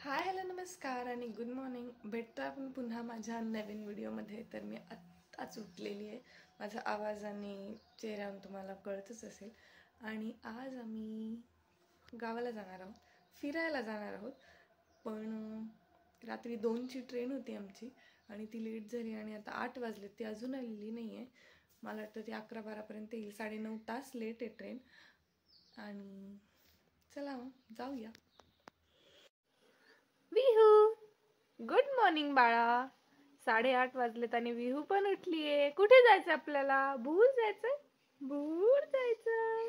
Hi hello नमस्कार आणि good morning. भेटतो आपण पुन्हा माझ्या नवीन व्हिडिओमध्ये. तर मी आत्ताच उठलेली आहे. माझा आवाज आणि चेहऱ्यावरून तुम्हाला कळतच असेल. आणि आज आम्ही गावाला जाणार आहोत, फिरायला जाणार आहोत. पण रात्री 2ची ट्रेन होती आमची आणि ती लेट झाली आणि आता 8 वाजले, ती अजून आलेली नाही आहे. मला वाटतं ती 11-12पर्यंत येईल. 9.5 तास लेट आहे ट्रेन. आणि चला मग जाऊया. विहू, गुड मॉर्निंग बाळा. 8:30 वाजलेत आणि विहू पण उठलीये. कुठे जायचं आपल्याला? भूर जायचंय. भूर जायचं.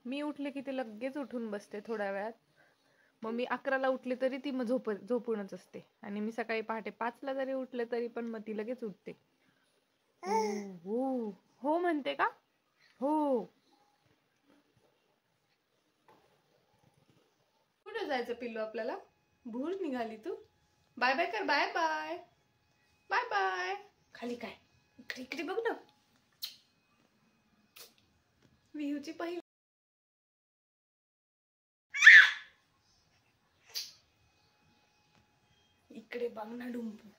मी उठले की ती लगेच उठून बसते थोड्या वेळात. मग मी 11ला उठले तरी ती मग झोपूनच असते. आणि मी सकाळी पहाटे 5ला जरी उठले तरी पण मग ती लगेच उठते. हो हो म्हणते का? हो. कुठे जायचं पिल्लू आपल्याला? भूर निघाली तू. बाय बाय कर. Bye bye. Bye bye. खाली काय? इकडे इकडे बघ ना. विहूची पहिली. इकडे बघ ना डुंबू.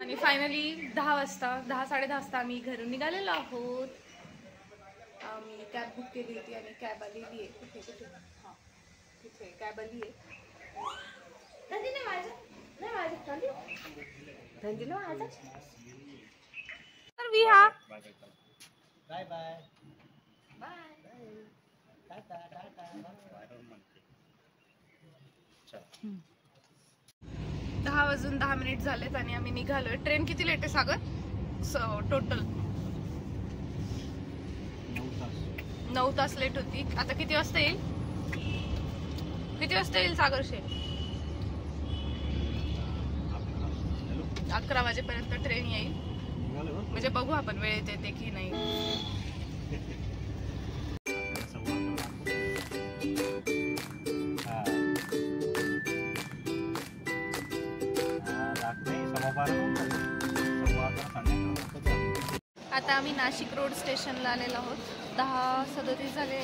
आणि फायनली 10 वाजता 10-10:30 वाजता आम्ही घरून निघालेलो आहोत. आम्ही कॅब बुक केली होती आणि कॅब आलेली आहे. कुठे कुठे हां तिथे कॅब आली आहे. तर विहा बाय बाय बाय. 10:10 झालेत आणि आम्ही निघालोय. ट्रेन किती लेट आहे सागर? टोटल 9 तास लेट होती. आता किती वाजता येईल? किती वाजता येईल सागर शेठ? 11 वाजेपर्यंत ट्रेन येईल. म्हणजे बघू आपण वेळेत येते की नाही. आता आम्ही नाशिक रोड स्टेशनला आलेलो आहोत. 10:37 झाले.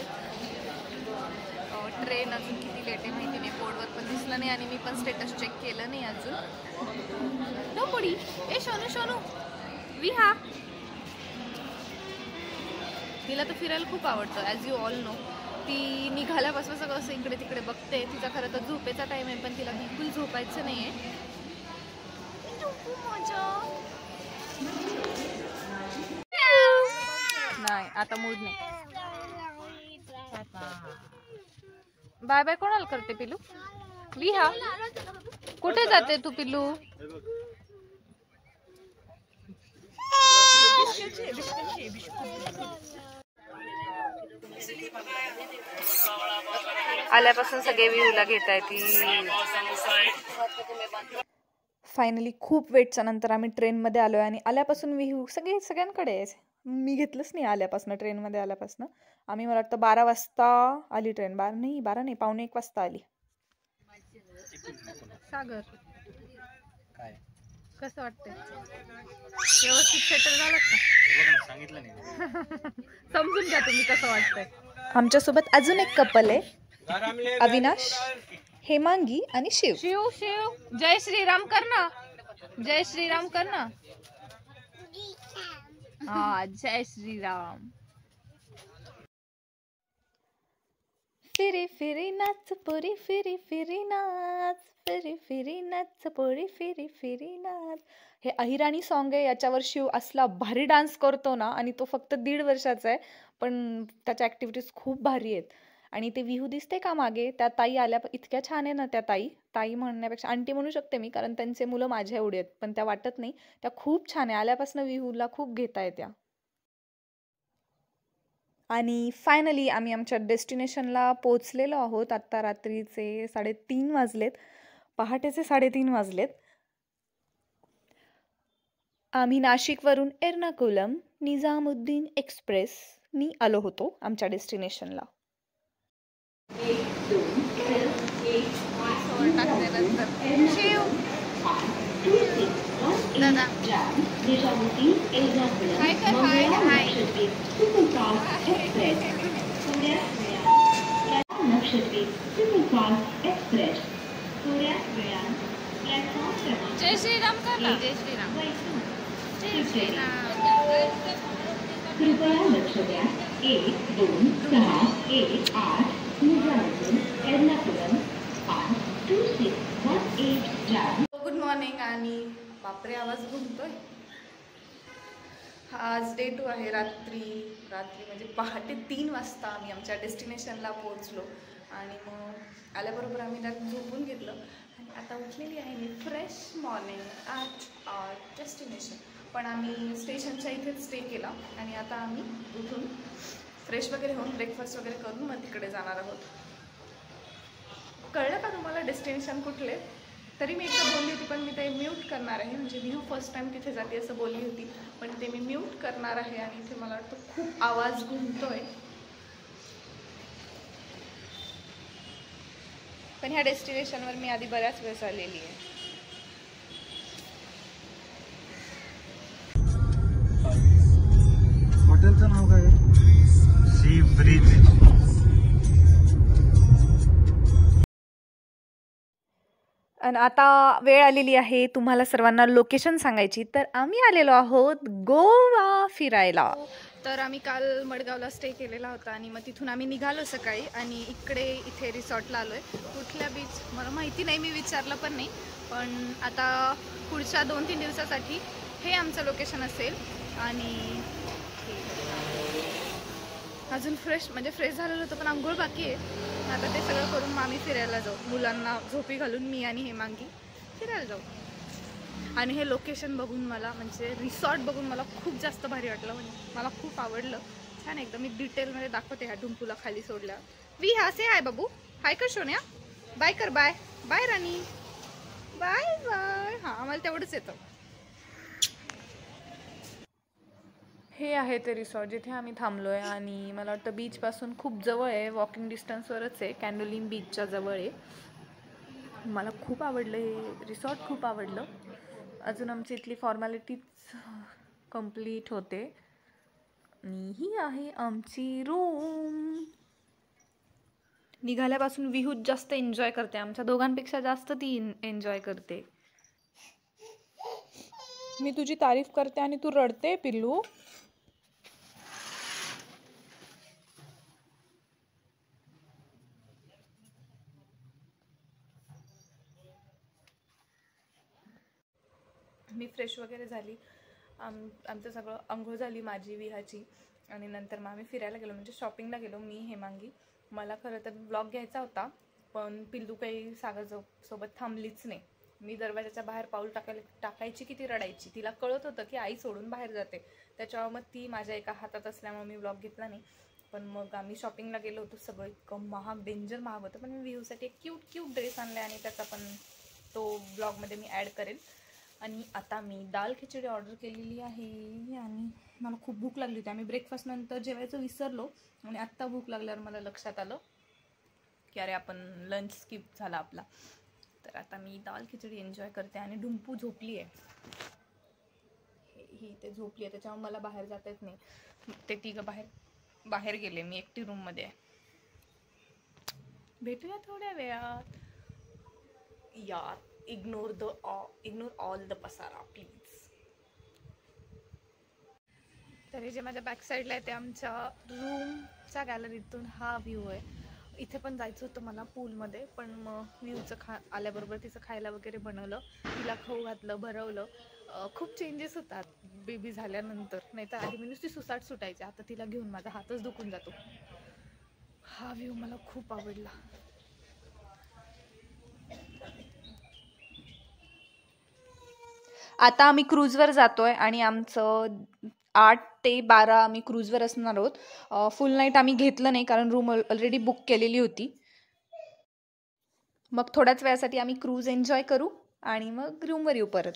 ट्रेन अजून किती लेट आहे माहिती नाही. बोर्डवर पण दिसलं नाही आणि मी पण स्टेटस चेक केलं नाही अजून. नोबडी. ए शोनू शोनू विहा. तिला तर फिरायला खूप आवडतं ॲज यू ऑल नो. ती निघाल्यापासून सगळं असं इकडे तिकडे बघते. तिचा खरं तर झोपेचा टाईम आहे पण तिला बिलकुल झोपायचं नाही आहे. नाही आता मूड नाही. बाय बाय कोणाला करते पिल्लू? विहा कुठे जाते तू पिल्लू? आल्यापासून सगळे व्ह्यूला घेताय ती. फायनली खूप वेटच्या नंतर आम्ही ट्रेनमध्ये आलोय आणि आल्यापासून विहू सगळ्यांकडे आहे. मी घेतलंच नाही आल्यापासून. ट्रेनमध्ये आल्यापासून आम्ही मला वाटतं 12 वाजता आली ट्रेन. 12 नाही 1:15 वाजता आली. सागर काय कसं वाटतंय? व्यवस्थित सेटल झालं का? सांगितलं नाही. समजून घ्या तुम्ही कसं वाटतंय. आमच्यासोबत अजून एक कपल आहे. अविनाश, हेमांगी आणि शिव. शिव शिव जय श्रीराम कर ना. जय श्रीराम कर ना. हा जय श्रीराम. फिरी फिरी नाच पोरी फिरी फिरी नाच. फिरी फिरी नाच पोरी फिरी फिरी नाच. हे अहिराणी सॉन्ग आहे. याच्यावर शिव असला भारी डान्स करतो ना. आणि तो फक्त 1.5 वर्षाचा आहे पण त्याच्या ऍक्टिव्हिटीज खूप भारी आहेत. आणि ते विहू दिसते का मागे? त्या ताई आल्या. इतक्या छान आहे ना त्या ताई. ताई म्हणण्यापेक्षा आंटी म्हणू शकते मी कारण त्यांचे मुलं माझ्या एवढे आहेत पण त्या वाटत नाही. त्या खूप छान आहे. आल्यापासून विहूला खूप घेता येत्या. आणि फायनली आम्ही आमच्या डेस्टिनेशनला पोहोचलेलो आहोत. आत्ता रात्रीचे 3:30 वाजलेत. पहाटेचे 3:30 वाजलेत. आम्ही नाशिकवरून एर्नाकुलम निजामुद्दीन एक्सप्रेसनी आलो होतो आमच्या डेस्टिनेशनला. दादा हाय कर. हाय हाय. एक्सप्रेस थोड्याच वेळात प्लॅटफॉर्म क्रमांक जय श्रीराम कर ना. जय श्रीराम जय श्रीराम कृपया लक्ष द्या 1261 निजामुद्दीन एर्नाकुलम 2618 गुड मॉर्निंग. आणि बापरे आवाज घुमतोय. आज डे 2 आहे. रात्री म्हणजे पहाटे 3 वाजता आम्ही आमच्या डेस्टिनेशनला पोहोचलो आणि मग आल्याबरोबर आम्ही त्यात झोपून घेतलं आणि आता उठलेली आहे मी. Fresh morning at our destination. पण आम्ही स्टेशनच्या इथेच स्टे केला आणि आता आम्ही उठून फ्रेश वगैरे होऊन ब्रेकफास्ट वगैरे करून मग तिकडे जाणार आहोत. कळलं का तुम्हाला डेस्टिनेशन कुठले? तरी मी एकदा बोलली होती पण मी ते म्यूट करणार आहे. म्हणजे व्ह्यू फर्स्ट टाईम तिथे जाते असं बोलली होती पण ते मी म्यूट करणार आहे. आणि इथे मला वाटतं खूप आवाज घुमतोय. पण ह्या डेस्टिनेशनवर मी आधी बऱ्याच वेळेस आलेली आहे. हॉटेलचं नाव काय आहे? Sea Bridge. आणि आता वेळ आलेली आहे तुम्हाला सर्वांना लोकेशन सांगायची. तर आम्ही आलेलो आहोत गोवा फिरायला. तर आम्ही काल मडगावला स्टे केलेला होता आणि मग तिथून आम्ही निघालो सकाळी आणि इथे रिसॉर्टला आलो आहे. कुठल्या बीच मला माहिती नाही, मी विचारलं पण नाही. पण आता पुढच्या 2-3 दिवसासाठी हे आमचं लोकेशन असेल. आणि अजून फ्रेश झालेलं होतं पण आंघोळ बाकी आहे. आता ते सगळं करून मग आम्ही फिरायला जाऊ. मुलांना झोपी घालून मी आणि हेमांगी फिरायला जाऊ. आणि हे लोकेशन बघून मला म्हणजे रिसॉर्ट बघून मला खूप जास्त भारी वाटलं. म्हणजे मला खूप आवडलं. छान एकदम. मी डिटेलमध्ये दाखवते ह्या डुंपूला खाली सोडल्या. वी हासे हाय बाबू. हाय कर सोन्या. बाय कर. Bye bye Rani. Bye bye. हां आम्हाला तेवढंच येतं. हे आहे ते रिसॉर्ट जिथे आम्ही थांबलो आहे आणि मला वाटतं बीचपासून खूप जवळ आहे. वॉकिंग डिस्टन्सवरच आहे. कॅन्डोलिन बीचच्या जवळ आहे. मला खूप आवडलं हे रिसॉर्ट. खूप आवडलं. अजून आमची इथली फॉर्मॅलिटीज कंप्लीट होते. आणि ही आहे आमची रूम. निघाल्यापासून विहूत जास्त एन्जॉय करते. आमच्या दोघांपेक्षा जास्त ती एन्जॉय करते. मी तुझी तारीफ करते आणि तू रडते पिल्लू. मी फ्रेश वगैरे झाली. आमचं सगळं अंघोळ झाली माझी विहाची. आणि नंतर मग आम्ही फिरायला गेलो म्हणजे शॉपिंगला गेलो. मी हेमांगी. मला खरं तर ब्लॉग घ्यायचा होता पण पिल्लू काही सागर सोबत थांबलीच नाही. मी दरवाजाच्या बाहेर पाऊल टाकायची की ती रडायची. तिला कळत होतं की आई सोडून बाहेर जाते. त्याच्यावर मग ती माझ्या एका हातात असल्यामुळे मी ब्लॉग घेतला नाही. पण मग आम्ही शॉपिंगला गेलो होतो. सगळं इतकं महाग, डेंजर महाग होतं. पण मी व्ह्यूसाठी एक क्यूट ड्रेस आणला आणि त्याचा पण तो ब्लॉगमध्ये मी ॲड करेल. आणि आता मी दाल खिचडी ऑर्डर केलेली आहे आणि मला खूप भूक लागली होती. आम्ही ब्रेकफास्ट नंतर जेवायचं विसरलो आणि आत्ता भूक लागल्यावर मला लक्षात आलं की अरे आपण लंच स्किप झाला आपला. तर आता मी दाल खिचडी एन्जॉय करते आणि डुंपू झोपली आहे. ही ते झोपली आहे त्याच्यामुळे मला बाहेर जाता येत नाही. ते तिघं बाहेर गेले. मी एकटी रूममध्ये आहे. भेटूया थोड्या वेळात. यार इग्नोर ऑल द पसारा प्लीज. तर हे जे माझ्या बॅक साईडला आहे ते आमच्या रूमच्या गॅलरीतून हा व्ह्यू आहे. इथे पण जायचं होतं मला पूलमध्ये पण मग व्ह्यूचं आल्याबरोबर तिचं खायला वगैरे बनवलं. तिला खाऊ घातलं, भरवलं. खूप चेंजेस होतात बेबी झाल्यानंतर. नाही तर आधी मी नुसती सुसाट सुटायची. आता तिला घेऊन माझा हातच दुखून जातो. हा व्ह्यू मला खूप आवडला. आता आम्ही क्रूजवर जातोय आणि आमचं 8 ते 12 आम्ही क्रूजवर असणार आहोत. फुल नाईट आम्ही घेतलं नाही कारण रूम ऑलरेडी बुक केलेली होती. मग थोड्याच वेळासाठी आम्ही क्रूज एन्जॉय करू आणि मग रूमवर येऊ परत.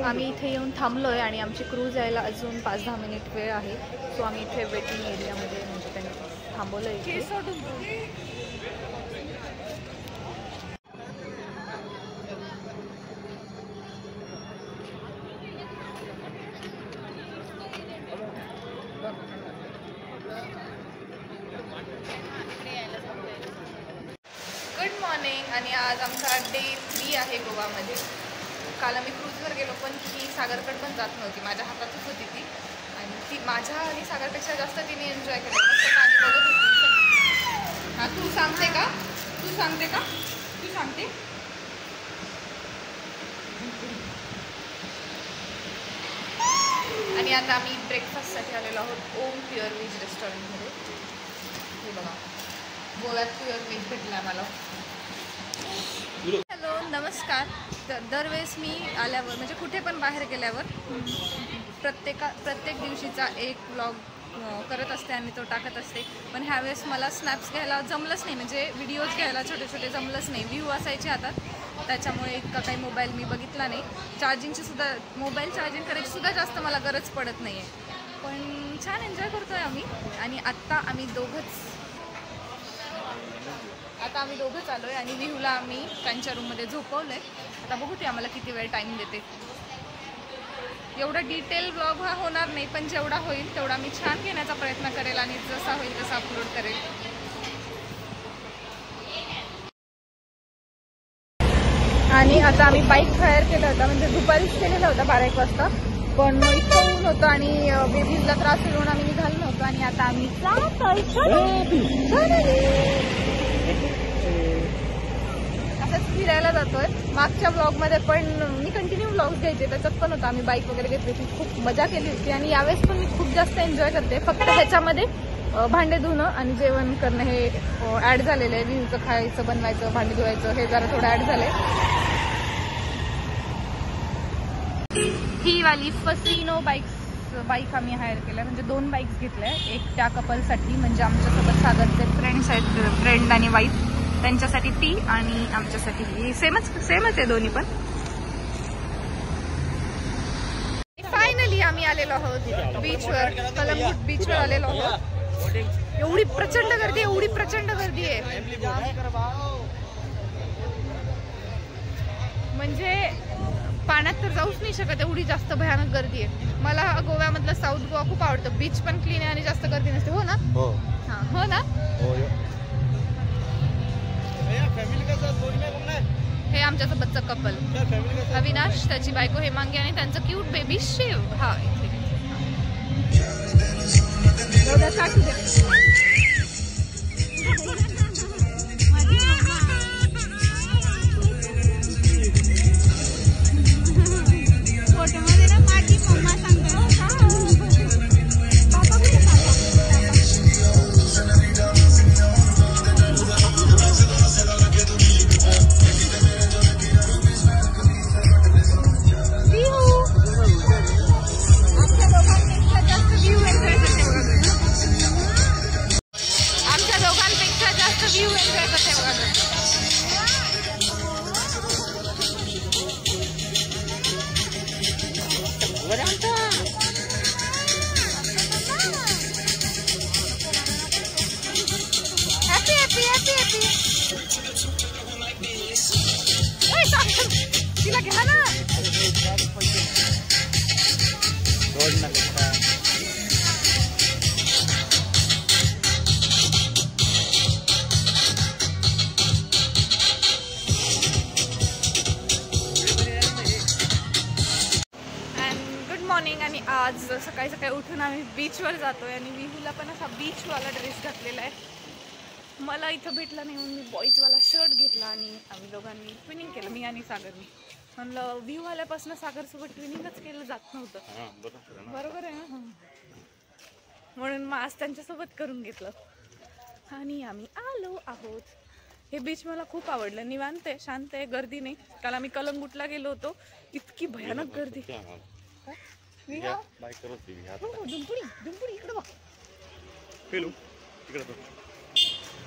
आम्ही इथे येऊन थांबलोय आणि आमची क्रूज यायला अजून 5-10 मिनिट वेळ आहे. सो आम्ही इथे वेटिंग एरियामध्ये म्हणजे त्यांनी थांबवलंय. मॉर्निंग. आणि आज आमचा डे 3 आहे गोवामध्ये. काल आम्ही क्रूजवर गेलो, पण ही सागरकड पण जात नव्हती, माझ्या हातातच होती ती. आणि ती माझ्या आणि सागरपेक्षा जास्त तिने एन्जॉय केलं. मस्त पाणी बघत होती. हां, तू सांगते का? तू सांगते का? तू सांगते. आणि आता आम्ही ब्रेकफास्टसाठी आलेलो आहोत ओम प्युअर व्हेज रेस्टॉरंटमध्ये. हे बघा, गोव्यात प्युअर व्हेज भेटलं आम्हाला. हॅलो, नमस्कार. दरवेळेस मी आल्यावर म्हणजे कुठे पण बाहेर गेल्यावर प्रत्येक दिवशीचा एक व्लॉग करत असते आणि तो टाकत असते. पण ह्यावेळेस मला स्नॅप्स घ्यायला जमलंच नाही, म्हणजे व्हिडिओज घ्यायला छोटे छोटे जमलंच नाही. व्ह्यू असायचे हातात, त्याच्यामुळे इतका काही मोबाईल मी बघितला नाही. मोबाईल चार्जिंग करायची सुद्धा जास्त मला गरज पडत नाही आहे. पण छान एन्जॉय करतो आहे आम्ही. आणि आता आम्ही दोघंच आलो आहे आणि विहूला आम्ही त्यांच्या रूममध्ये झोपवलं आहे. आता बघू ते आम्हाला किती वेळ टाईम देते. एवढा डिटेल व्लॉग हा होणार नाही, पण जेवढा होईल तेवढा मी छान घेण्याचा प्रयत्न करेल आणि जसा होईल तसा अपलोड करेल. आणि आता आम्ही बाईक फायर केला होता, म्हणजे दुपारीच केलेला होता 12-1 वाजता. पण इतकं ऊन होतं आणि बेबीजला त्रास होऊन आम्ही निघालो नव्हतो. आणि आता आम्ही असंच फिरायला जातोय. मागच्या ब्लॉगमध्ये पण मी कंटिन्यू ब्लॉग्स घ्यायचे, त्याच्यात पण होता आम्ही बाईक वगैरे घेतली होती, खूप मजा केली होती. आणि यावेळेस पण मी खूप जास्त एन्जॉय करते. फक्त ह्याच्यामध्ये भांडे धुणं आणि जेवण करणं हे ॲड झालेलं आहे. विहूचं खायचं, बनवायचं, भांडे धुवायचं हे जरा थोडं ॲड झालंय. ही वाली फसिनो बाईक आम्ही हायर केल्या, म्हणजे 2 बाईक्स घेतल्या. एक त्या कपलसाठी, म्हणजे आमच्यासोबत सागरचे फ्रेंड्स आहेत, फ्रेंड आणि वाईफ, त्यांच्यासाठी ती, आणि आमच्यासाठी ही. सेमच आहे दोन्ही पण. फायनली आम्ही आलेलो आहोत बीचवर, कलंगूट बीचवर आलेलो आहोत. एवढी प्रचंड गर्दी आहे, म्हणजे पाण्यात तर जाऊच नाही शकत, एवढी जास्त भयानक गर्दी आहे. मला गोव्यामधलं साऊथ गोवा खूप आवडतं. बीच पण क्लीन आहे आणि जास्त गर्दी नसते. हो ना? हो ना? हे आमच्यासोबतचं कपल, अविनाश, त्याची बायको हेमांगी आणि त्यांचं क्यूट बेबी शिव. हा, इथे तिला घ्या ना. Good morning. आणि आज सकाळी सकाळी उठून आम्ही बीचवर जातोय आणि विहूला पण असा बीचवाला ड्रेस घातलेला आहे. मला इथं भेटला नाही म्हणून मी बॉईजवाला शर्ट घेतला आणि आम्ही दोघांनी ट्विनिंग केलं, मी आणि सागरनी. म्हणलं व्ह्यू आल्यापासून सागरसोबत ट्विनिंगच केलं जात नव्हतं. बरोबर आहे ना? म्हणून मग आज त्यांच्यासोबत करून घेतलं आणि आम्ही आलो आहोत. हे बीच मला खूप आवडलं. निवांत आहे, शांत आहे, गर्दी नाही. काल आम्ही कलंगूटला गेलो होतो, इतकी भयानक गर्दी.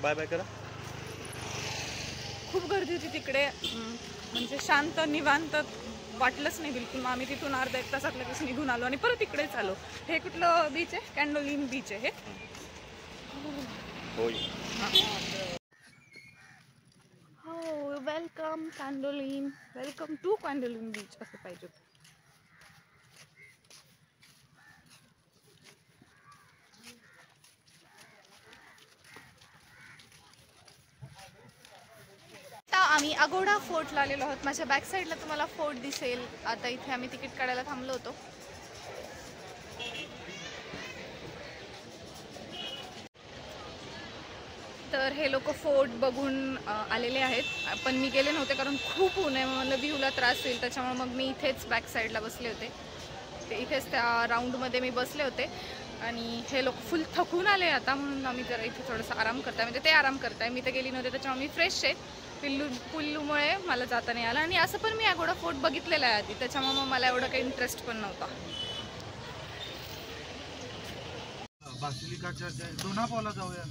बाय बाय करा. खूप गर्दी होती तिकडे, म्हणजे शांत निवांत वाटलंच नाही बिलकुल. मग आम्ही तिथून अर्धा 1 तासात लगेच निघून आलो आणि परत इकडेच आलो. हे कुठलं बीच आहे? कॅन्डोलिन बीच आहे हे. हो, वेलकम कॅन्डोलिन, वेलकम टू कॅन्डोलिन बीच असं पाहिजे. आम्ही अगोडा फोर्टला आलेलो आहोत. माझ्या बॅक साईडला तुम्हाला फोर्ट दिसेल. आता इथे आम्ही तिकीट काढायला थांबलो होतो. तर हे लोक फोर्ट बघून आलेले आहेत, पण मी गेले नव्हते कारण खूप ऊन आहे. मला व्ह्यूला त्रास होईल, त्याच्यामुळे मग मी इथेच बॅक साईडला बसले होते. ते इथेच त्या राऊंडमध्ये मी बसले होते आणि हे लोक फुल थकून आले आता, म्हणून आम्ही जरा इथे थोडंसं आराम करताय. म्हणजे ते आराम करताय, मी तर गेली नव्हते त्याच्यामुळे मी फ्रेश आहे. पिल्लूमुळे मला जाता नाही आलं. आणि असं पण मी अगोडा फोर्ट बघितलेला आहे आधी, त्याच्यामुळे मग मला एवढं काही इंटरेस्ट पण नव्हता. बासिलिका चर्च दोनापावला जाऊया.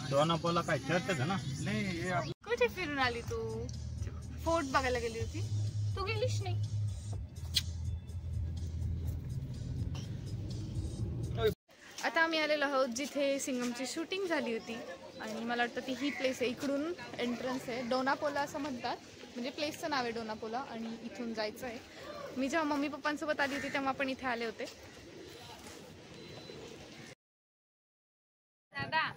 दोनापावला काय चर्च आहे ना? नाही. कुठे फिरून आली तू? फोर्ट बघायला गेली होती तू? गेलीच नाही. आता आम्ही आलेलो आहोत जिथे सिंगमची शूटिंग झाली होती आणि मला वाटतं ती ही प्लेस आहे. इकडून एंट्रन्स आहे. डोनापोला असं म्हणतात, म्हणजे प्लेसचं नाव आहे डोनापोला आणि इथून जायचं आहे. मी जेव्हा मम्मी पप्पांसोबत आली होती तेव्हा पण इथे आले होते. दादा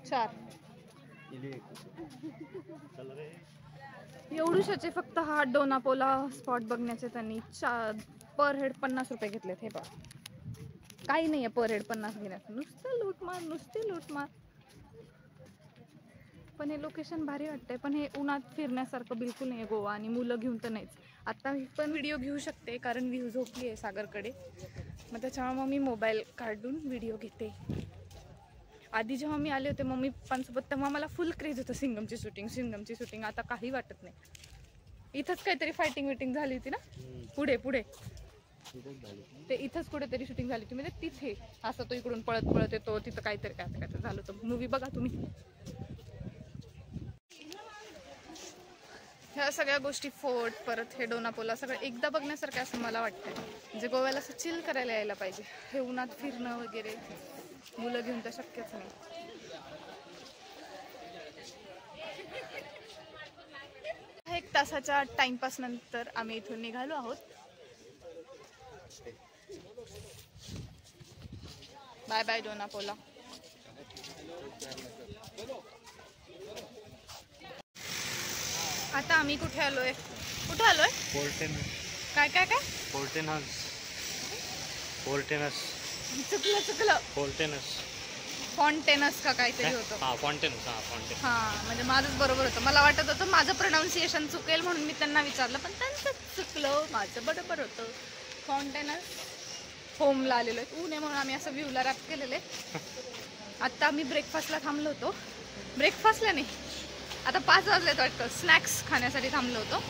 4 एवढूशाचे फक्त हा डोनापोला स्पॉट बघण्याचे त्यांनी पर हेड 50 रुपये घेतलेत. हे बघा, काही नाही आहे पर हेड 50 घेण्याचं, नुसतं लूटमार. पण हे लोकेशन भारी वाटतंय, पण हे उन्हात फिरण्यासारखं बिलकुल नाही आहे गोवा, आणि मुलं घेऊन तर नाहीच. आता मी पण व्हिडिओ घेऊ शकते कारण व्ह्यू झोपली आहे सागरकडे, मग त्याच्यामुळे मग मी मोबाईल काढून व्हिडिओ घेते. आधी जेव्हा मी आले होते मम्मी पप्पांसोबत तेव्हा मला फुल क्रेज होतं सिंगमची शूटिंग. आता काही वाटत नाही. इथंच काहीतरी फायटिंग झाली होती ना, पुढे ते इथंच कुठेतरी शूटिंग झाली होती. म्हणजे तिथे असं तो इकडून पळत येतो, तिथं काहीतरी काय झालं होतं. मूवी बघा तुम्ही. ह्या सगळ्या गोष्टी फोर्ट, परत हे डोनापोला सगळं एकदा बघण्यासारखं असं मला वाटतं. म्हणजे गोव्याला असं चिल करायला यायला पाहिजे. हे उन्हात फिरणं वगैरे मुलं घेऊन तर शक्यच नाही. एक तासाच्या टाइमपास नंतर आम्ही इथून निघालो आहोत. Bye bye Dona Paula. आता आम्ही कुठे आलोय? काय चुकलं फॉन्टेनस का काहीतरी होतं. हा, म्हणजे माझंच बरोबर होतं. मला वाटत होतं माझं प्रोनाऊन्सिएशन चुकेल म्हणून मी त्यांना विचारलं, पण त्यांचं चुकलं, माझं बरोबर होतं. फॉन्टेनस होमला आलेलो आहे. ऊन आहे म्हणून आम्ही असं व्ह्यूला रॅप केलेले. आत्ता आम्ही ब्रेकफास्टला थांबलो होतो. ब्रेकफास्टला नाही, आता 5 वाजलेत वाटतं. स्नॅक्स खाण्यासाठी थांबलो होतो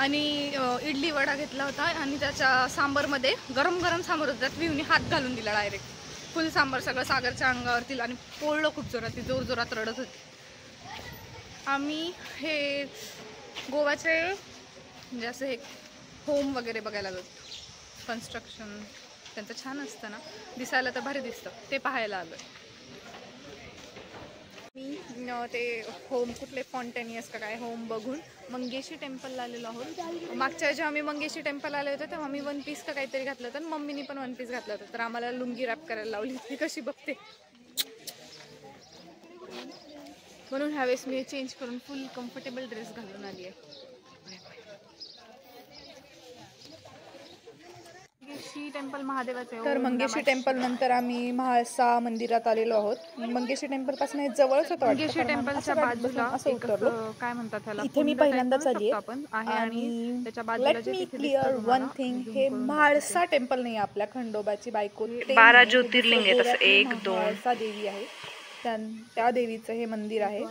आणि इडली वडा घेतला होता आणि त्याच्या सांबरमध्ये गरम सांबर होतं. त्यात व्ह्यूनी हात घालून दिला डायरेक्ट. फुल सांबार सगळं सागरच्या अंगावरती आणि पोळलं खूप जोरात. ती जोरात रडत होती. आम्ही हे गोवाचे म्हणजे असं हे होम वगैरे बघायला आलो. कन्स्ट्रक्शन त्यांचं छान असतं ना, दिसायला तर भारी दिसतं, ते पाहायला आलो. मी ते होम कुठले फॉन्टेनियस का काय होम बघून मंगेशी टेम्पलला आलेलो आहोत. मागच्या जेव्हा आम्ही मंगेशी टेम्पल आले होते तेव्हा मी 1 पीस का काहीतरी घातलं होतं, मम्मीनी पण 1 पीस घातलं होतं. तर आम्हाला लुंगी रॅप करायला लावली. ती कशी बघते म्हणून ह्यावेळेस मी चेंज करून फुल कम्फर्टेबल ड्रेस घालून आली आहे. मंगेशी टेम्पल महादेवाचे. तर मंगेशी टेम्पल नंतर आम्ही म्हाळसा मंदिरात आलेलो आहोत. मंगेशी टेम्पल पासून हे जवळच होतं. मंगेशी टेम्पलच्या बाजूला असं उतरलो. काय म्हणतात त्याला, इथे मी पहिल्यांदाच आली आहे. आणि त्याच्या बाजूला let me clear one thing, हे म्हाळसा टेम्पल नाही, आपल्या खंडोबाची बायको 12 ज्योतिर्लिंग आहे तसं 1 2 म्हाळसा देवी आहे, त्या देवीचं हे मंदिर आहे.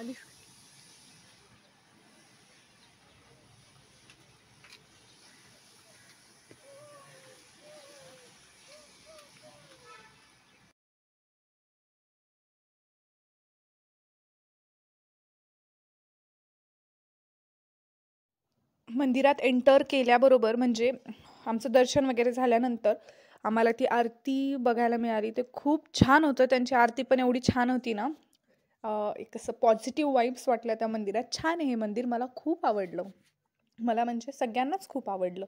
मंदिरात एंटर केल्याबरोबर म्हणजे आमचं दर्शन वगैरे झाल्यानंतर आम्हाला ती आरती बघायला मिळाली. ते खूप छान होतं. त्यांची आरती पण एवढी छान होती ना, एक असं पॉझिटिव्ह वाईब्स वाटल्या त्या मंदिरात. छान आहे हे मंदिर, मला खूप आवडलं. मला म्हणजे सगळ्यांनाच खूप आवडलं.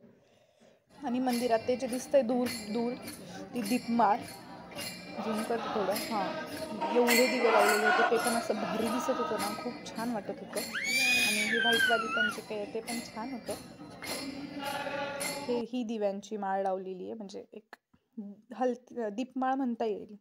आणि मंदिरात ते जे दिसतंय दूर ती दीपमाळ, झूम करते थोडं. हां, एवढे दिवे लावलेले होते, ते पण असं भारी दिसत होतं ना, खूप छान वाटत होतं. आणि ही व्हाईटवाली त्यांचे काय ते पण छान होतं. ही दिव्यांची माळ लावलेली आहे, म्हणजे एक दीपमाळ म्हणता येईल.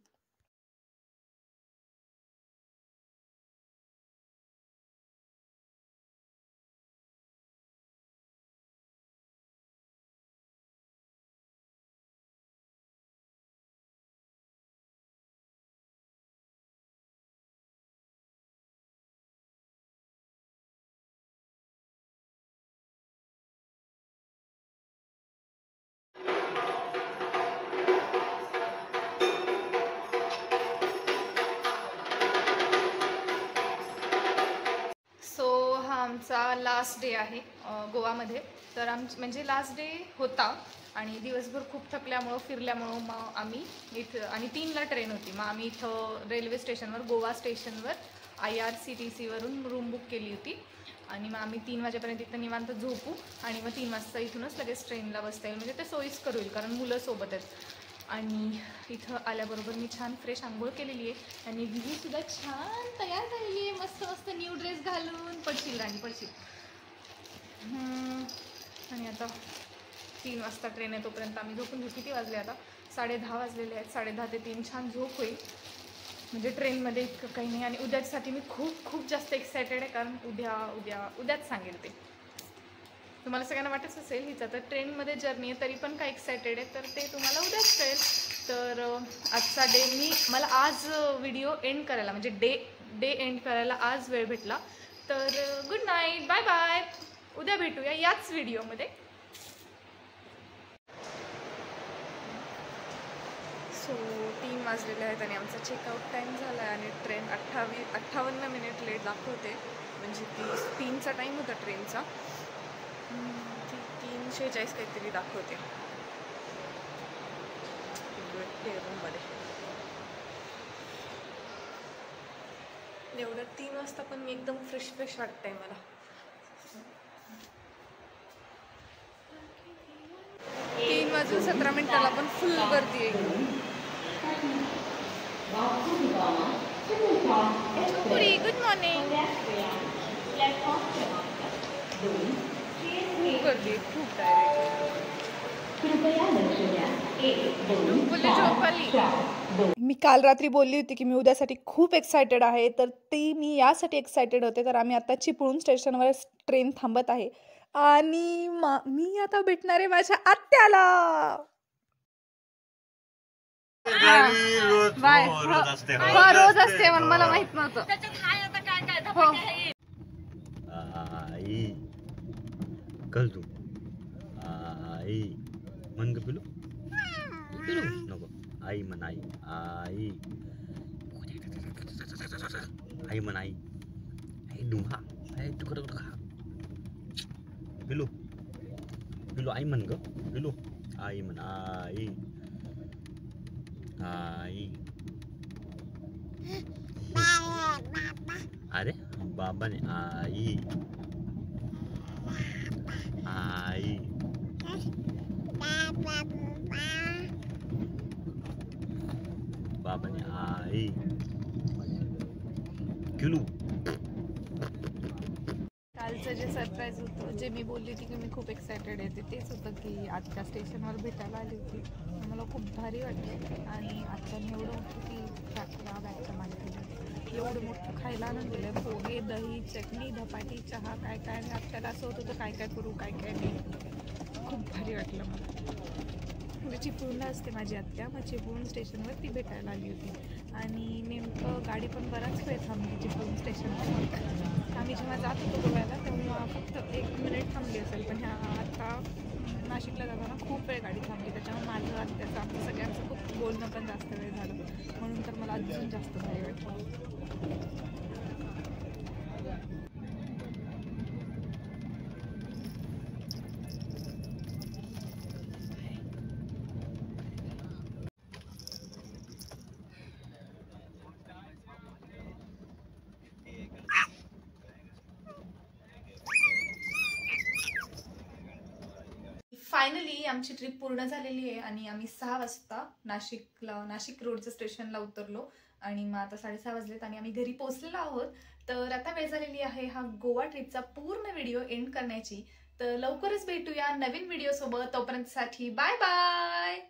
सो हा आमचा लास्ट डे आहे गोवामध्ये. तर म्हणजे लास्ट डे होता आणि दिवसभर खूप थकल्यामुळं फिरल्यामुळं मग आम्ही इथं, आणि 3ला ट्रेन होती, मग आम्ही इथं रेल्वे स्टेशनवर, गोवा स्टेशनवर IRCTCवरून रूम बुक केली होती. आणि मग आम्ही 3 वाजेपर्यंत इथं निवांत झोपू आणि मग 3 वाजता इथूनच लगेच ट्रेनला बसता येईल, म्हणजे ते सोयीस्कर होईल कारण मुलं सोबत आहेत. आणि इथं आल्याबरोबर मी छान फ्रेश आंघोळ केलेली आहे आणि विहीसुद्धा छान तयार झालेली आहे, मस्त मस्त न्यू ड्रेस घालून. पडशील राणी पडशील. आणि आता 3 वाजता ट्रेन आहे, तोपर्यंत आम्ही झोपून घेऊ. किती वाजले आता? 10:30 वाजलेले आहेत. 10:30 ते 3 छान झोप होईल, म्हणजे ट्रेनमध्ये इतकं काही नाही. आणि उद्यासाठी मी खूप खूप जास्त एक्सायटेड आहे, कारण उद्याच सांगेल ते. तुम्हाला सगळ्यांना वाटत असेल हिचं तर ट्रेनमध्ये जर्नी आहे, तरी पण काय एक्सायटेड आहे, तर ते तुम्हाला उद्याच कळेल. तर आजचा डे मला आज व्हिडिओ एंड करायला, म्हणजे डे एंड करायला आज वेळ भेटला. तर गुड नाईट, बाय बाय. उद्या भेटूया याच व्हिडिओमध्ये. सो 3 वाजलेले आहेत आणि आमचा चेकआउट टाईम झाला आहे आणि ट्रेन 58 मिनिट लेट दाखवते, म्हणजे 3चा टाईम होता ट्रेनचा, 3:46 काहीतरी दाखवते रूममध्ये. एवढं 3 वाजता पण मी एकदम फ्रेश वाटतंय मला. 3:17 पण फुल गर्दी आहे. Good morning. खूप गर्दी आहे, खूप डायरेक्ट. मी काल रात्री बोलली होती की मी उद्यासाठी खूप एक्सायटेड आहे, तर ती मी यासाठी एक्सायटेड होते. तर आम्ही आता चिपळूण स्टेशनवर ट्रेन थांबत आहे आणि मी आता भेटणार आहे माझ्या आत्याला. रोज असते म्हणून मला माहित नव्हतं. आई कल तू आई मन ग पिलू पिलू नको. आई म्हण आई आई आई म्हण आई आई डुंगा आई तुकडा खा पिलू पिलू आई म्हण ग पिलू आई म्हण आई आई. अरे बाबाने आई आई बाबाने आई किलू. कालचं जे सरप्राईज होतं, जे मी बोलली होती की मी खूप एक्सायटेड आहे, तेच होतं की आजच्या स्टेशनवर भेटायला आली होती. मला खूप भारी वाटलं. आणि आजच्याने एवढं होतं की ट्रॅकला बॅगच्या मागे एवढं मोठं खायला आणून दिलं, पोहे, दही, चटणी, धपाटी, चहा, काय काय. आणि आजच्याला असं होतं तर काय काय करू, काय काय नाही. खूप भारी वाटलं मला. म्हणजे चिपळूणला असते माझी आत्या, मग चिपळूण स्टेशनवर ती भेटायला आली होती. आणि नेमकं गाडी पण बराच वेळ थांबली चिपळूण स्टेशनवर. आम्ही जेव्हा जात होतो गोव्याला तेव्हा फक्त 1 मिनिट थांबली असेल, पण आता नाशिकला जाताना खूप वेळ गाडी थांबली. त्याच्यामुळे माझं आत्याचं आमचं सगळ्यांचं खूप बोलणं पण जास्त वेळ झालं, म्हणून तर मला अजून जास्त भारी वाटलं. फायनली आमची ट्रिप पूर्ण झालेली आहे आणि आम्ही 6 वाजता नाशिक रोडच्या स्टेशनला उतरलो आणि मग आता 6:30 वाजलेत आणि आम्ही घरी पोहोचलेलो आहोत. तर आता वेळ झालेली आहे हा गोवा ट्रिपचा पूर्ण व्हिडिओ एंड करण्याची. तर लवकरच भेटूया नवीन व्हिडिओ सोबत. तोपर्यंतसाठी बाय बाय.